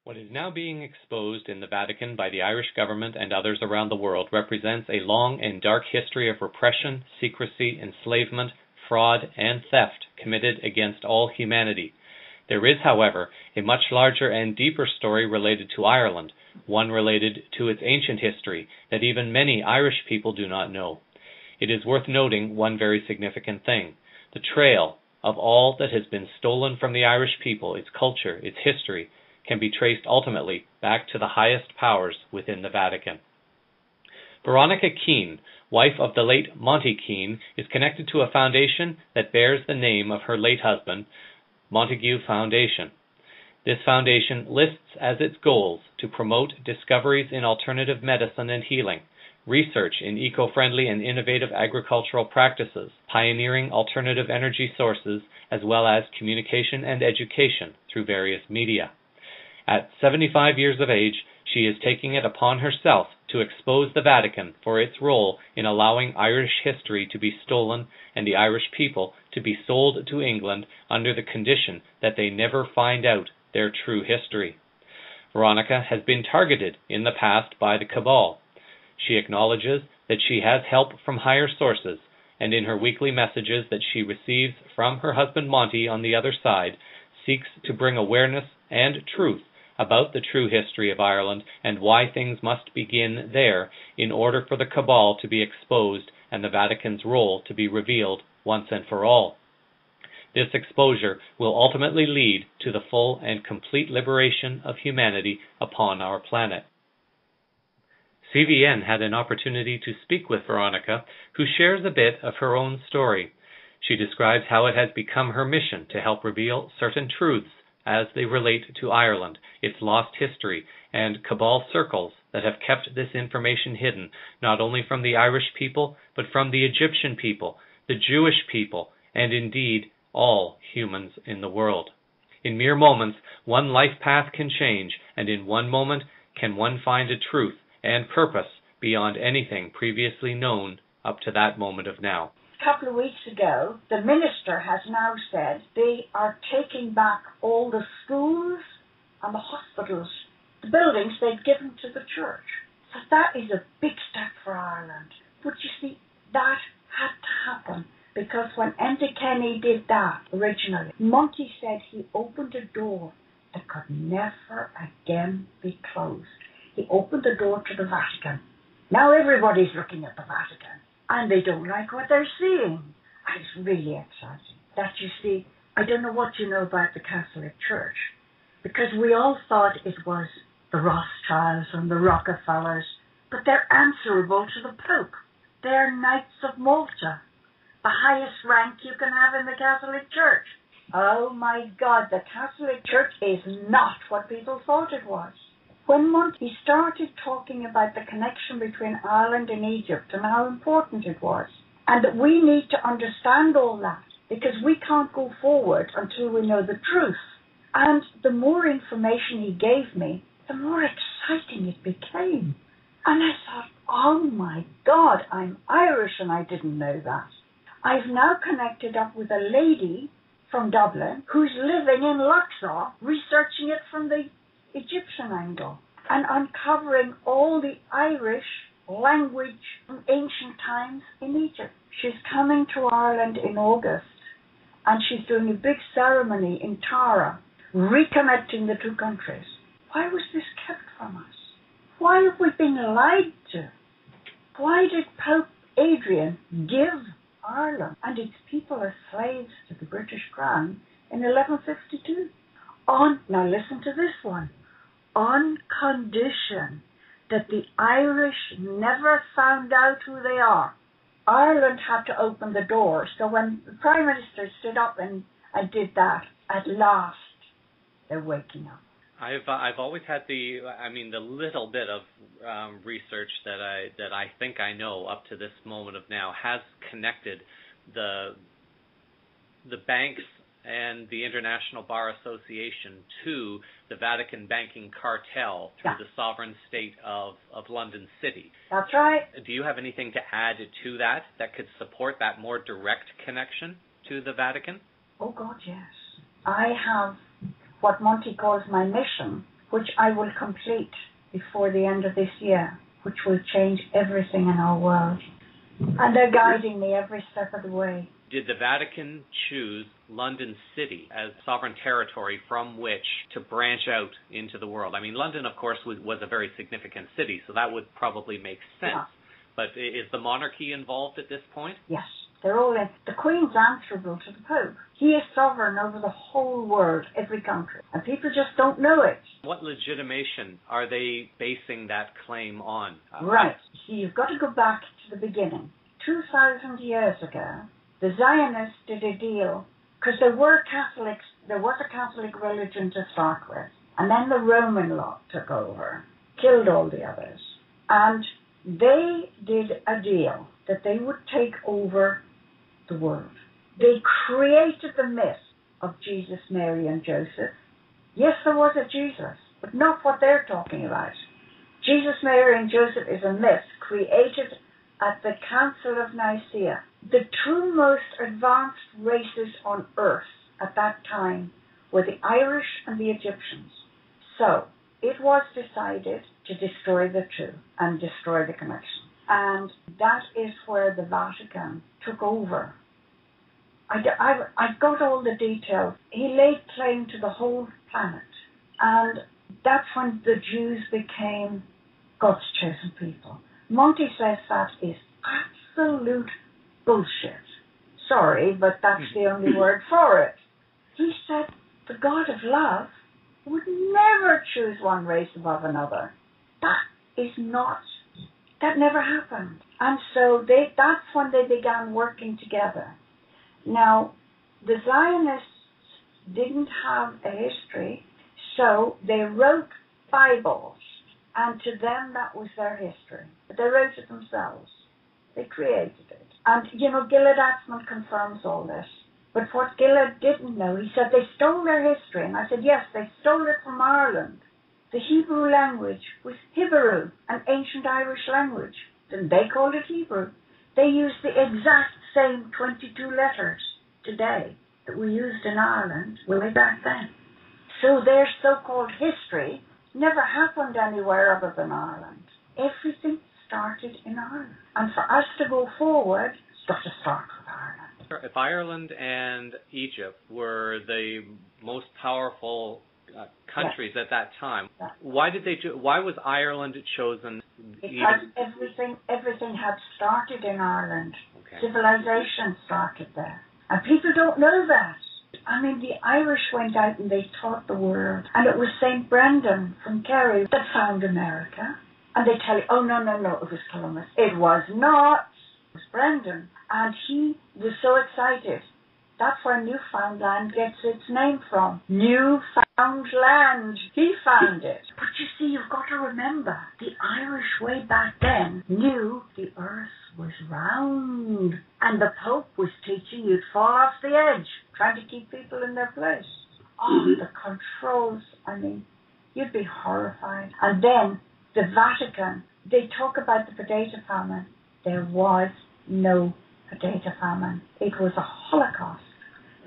What is now being exposed in the Vatican by the Irish government and others around the world represents a long and dark history of repression, secrecy, enslavement, fraud, and theft committed against all humanity. There is, however, a much larger and deeper story related to Ireland, one related to its ancient history that even many Irish people do not know. It is worth noting one very significant thing. The trail of all that has been stolen from the Irish people, its culture, its history, can be traced ultimately back to the highest powers within the Vatican. Veronica Keane, wife of the late Monty Keane, is connected to a foundation that bears the name of her late husband, Montague Foundation. This foundation lists as its goals to promote discoveries in alternative medicine and healing, research in eco-friendly and innovative agricultural practices, pioneering alternative energy sources, as well as communication and education through various media. At 75 years of age, she is taking it upon herself to expose the Vatican for its role in allowing Irish history to be stolen and the Irish people to be sold to England under the condition that they never find out their true history. Veronica has been targeted in the past by the cabal. She acknowledges that she has help from higher sources, and in her weekly messages that she receives from her husband Monty on the other side, seeks to bring awareness and truth about the true history of Ireland and why things must begin there in order for the cabal to be exposed and the Vatican's role to be revealed once and for all. This exposure will ultimately lead to the full and complete liberation of humanity upon our planet. CVN had an opportunity to speak with Veronica, who shares a bit of her own story. She describes how it has become her mission to help reveal certain truths as they relate to Ireland, its lost history, and cabal circles that have kept this information hidden, not only from the Irish people, but from the Egyptian people, the Jewish people, and indeed all humans in the world. In mere moments, one life path can change, and in one moment can one find a truth and purpose beyond anything previously known up to that moment of now. A couple of weeks ago, the minister has now said they are taking back all the schools and the hospitals, the buildings they've given to the church. So that is a big step for Ireland. But you see, that had to happen because when Enda Kenny did that originally, Monty said he opened a door that could never again be closed. He opened the door to the Vatican. Now everybody's looking at the Vatican. And they don't like what they're seeing. And it's really exciting. That you see, I don't know what you know about the Catholic Church, because we all thought it was the Rothschilds and the Rockefellers, but they're answerable to the Pope. They're Knights of Malta, the highest rank you can have in the Catholic Church. Oh my God, the Catholic Church is not what people thought it was. When Monty started talking about the connection between Ireland and Egypt and how important it was, and that we need to understand all that, because we can't go forward until we know the truth. And the more information he gave me, the more exciting it became. And I thought, oh my God, I'm Irish and I didn't know that. I've now connected up with a lady from Dublin who's living in Luxor, researching it from the Egyptian angle and uncovering all the Irish language from ancient times in Egypt. She's coming to Ireland in August and she's doing a big ceremony in Tara, reconnecting the two countries. Why was this kept from us? Why have we been lied to? Why did Pope Adrian give Ireland and its people as slaves to the British Crown in 1152? Now listen to this one. On condition that the Irish never found out who they are. Ireland had to open the door. So when the Prime Minister stood up and did that, at last they're waking up. I've always had the little bit of research that I think I know up to this moment of now has connected the banks and the International Bar Association to the Vatican banking cartel through the sovereign state of London City. That's right. Do you have anything to add to that could support that more direct connection to the Vatican? Oh God, yes. I have what Monty calls my mission, which I will complete before the end of this year, which will change everything in our world. And they're guiding me every step of the way. Did the Vatican choose London City as sovereign territory from which to branch out into the world? I mean, London, of course, was a very significant city, so that would probably make sense. Yeah. But is the monarchy involved at this point? Yes. They're all in. The Queen's answerable to the Pope. He is sovereign over the whole world, every country. And people just don't know it. What legitimation are they basing that claim on? Right. See, you've got to go back to the beginning. 2,000 years ago, the Zionists did a deal, because there were Catholics, there was a Catholic religion to start with, and then the Roman law took over, killed all the others. And they did a deal that they would take over the world. They created the myth of Jesus, Mary, and Joseph. Yes, there was a Jesus, but not what they're talking about. Jesus, Mary, and Joseph is a myth created at the Council of Nicaea. The two most advanced races on earth at that time were the Irish and the Egyptians. So it was decided to destroy the two and destroy the connection. And that is where the Vatican took over. I've got all the details. He laid claim to the whole planet. And that's when the Jews became God's chosen people. Monty says that is absolute bullshit. Sorry, but that's the only word for it. He said the God of love would never choose one race above another. That never happened. And so that's when they began working together. Now, the Zionists didn't have a history, so they wrote Bibles, and to them that was their history. But they wrote it themselves. They created it. And, Gillard Atzmon confirms all this. But what Gillard didn't know, he said they stole their history. And I said, yes, they stole it from Ireland. The Hebrew language was Hebrew, an ancient Irish language. Then they called it Hebrew. They used the exact same 22 letters today that we used in Ireland way back then. So their so-called history never happened anywhere other than Ireland. Everything started in Ireland. And for us to go forward, it's got to start with Ireland. If Ireland and Egypt were the most powerful countries at that time, why was Ireland chosen? Because everything had started in Ireland. Okay. Civilization started there. And people don't know that. I mean, the Irish went out and they taught the world. And it was St. Brendan from Kerry that found America. And they tell you, oh, no, it was Columbus. It was not. It was Brendan. And he was so excited. That's where Newfoundland gets its name from. Newfoundland. He found it. But you see, you've got to remember, the Irish way back then knew the earth was round. And the Pope was teaching you'd fall off the edge, trying to keep people in their place. Oh, the controls, you'd be horrified. And then the Vatican, they talk about the potato famine. There was no potato famine. It was a Holocaust.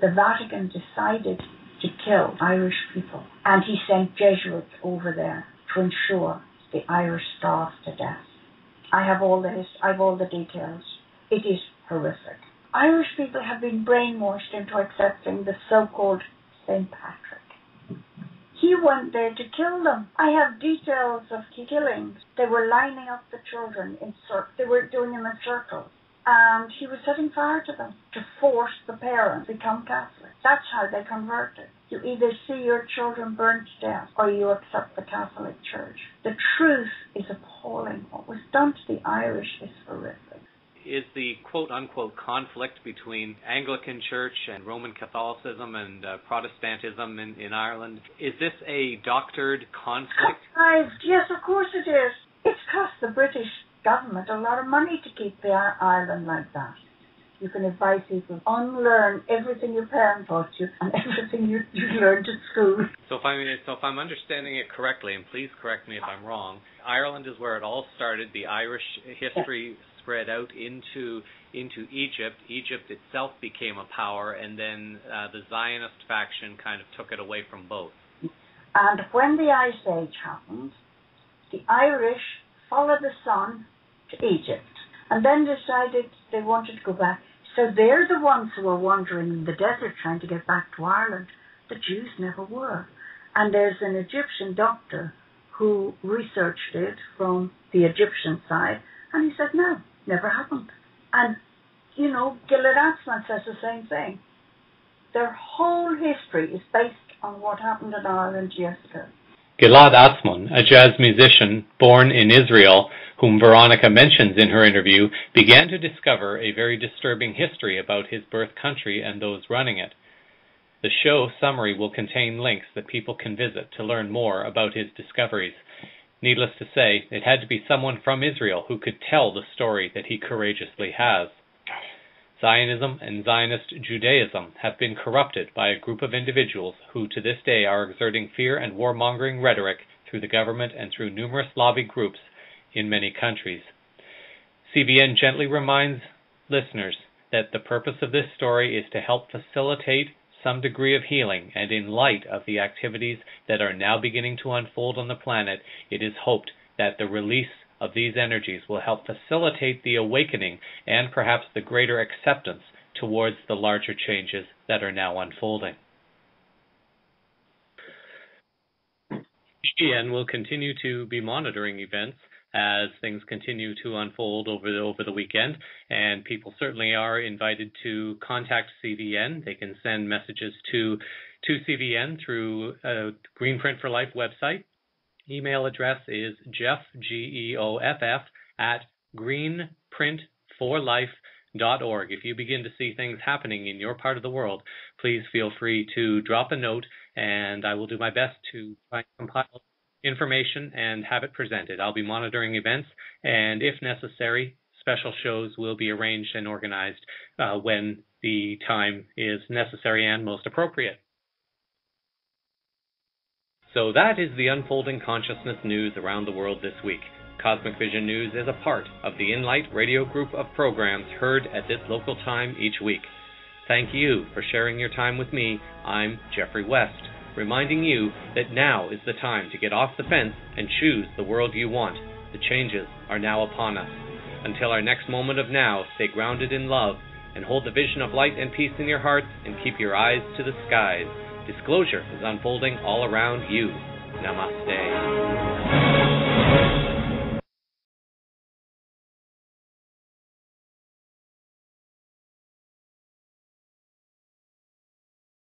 The Vatican decided to kill Irish people, and he sent Jesuits over there to ensure the Irish starved to death. I have all the details. It is horrific. Irish people have been brainwashed into accepting the so-called St. Patrick. He went there to kill them. I have details of killings. They were lining up the children in circles. They were doing them in circles. And he was setting fire to them to force the parents to become Catholic. That's how they converted. You either see your children burned to death or you accept the Catholic Church. The truth is appalling. What was done to the Irish is horrific. Is the quote-unquote conflict between Anglican Church and Roman Catholicism and Protestantism in Ireland, is this a doctored conflict? Yes, of course it is. It's cost the British government a lot of money to keep the Ireland like that. You can advise people unlearn everything your parents taught you and everything you learned at school. So if I'm understanding it correctly, and please correct me if I'm wrong, Ireland is where it all started. The Irish history spread out into Egypt. Egypt itself became a power, and then the Zionist faction kind of took it away from both. And when the Ice Age happened, the Irish followed the sun to Egypt and then decided they wanted to go back. So they're the ones who were wandering in the desert trying to get back to Ireland. The Jews never were. And there's an Egyptian doctor who researched it from the Egyptian side, and he said, no, never happened. And, you know, Gilad Atzmon says the same thing. Their whole history is based on what happened in Ireland years ago. Gilad Atzmon, a jazz musician born in Israel, whom Veronica mentions in her interview, began to discover a very disturbing history about his birth country and those running it. The show summary will contain links that people can visit to learn more about his discoveries. Needless to say, it had to be someone from Israel who could tell the story that he courageously has. Zionism and Zionist Judaism have been corrupted by a group of individuals who to this day are exerting fear and warmongering rhetoric through the government and through numerous lobby groups in many countries. CBN gently reminds listeners that the purpose of this story is to help facilitate some degree of healing, and in light of the activities that are now beginning to unfold on the planet, it is hoped that the release of these energies will help facilitate the awakening and perhaps the greater acceptance towards the larger changes that are now unfolding. CBN will continue to be monitoring events as things continue to unfold over the weekend, and people certainly are invited to contact CVN. They can send messages to CVN through Greenprint for Life website. Email address is Jeff, GEOFF, at greenprintforlife.org. If you begin to see things happening in your part of the world, please feel free to drop a note, and I will do my best to try and compile information and have it presented. I'll be monitoring events, and if necessary, special shows will be arranged and organized when the time is necessary and most appropriate. So that is the unfolding consciousness news around the world this week. Cosmic Vision News is a part of the Inlight radio group of programs heard at this local time each week. Thank you for sharing your time with me. I'm Jeffrey West, reminding you that now is the time to get off the fence and choose the world you want. The changes are now upon us. Until our next moment of now, stay grounded in love and hold the vision of light and peace in your hearts and keep your eyes to the skies. Disclosure is unfolding all around you. Namaste.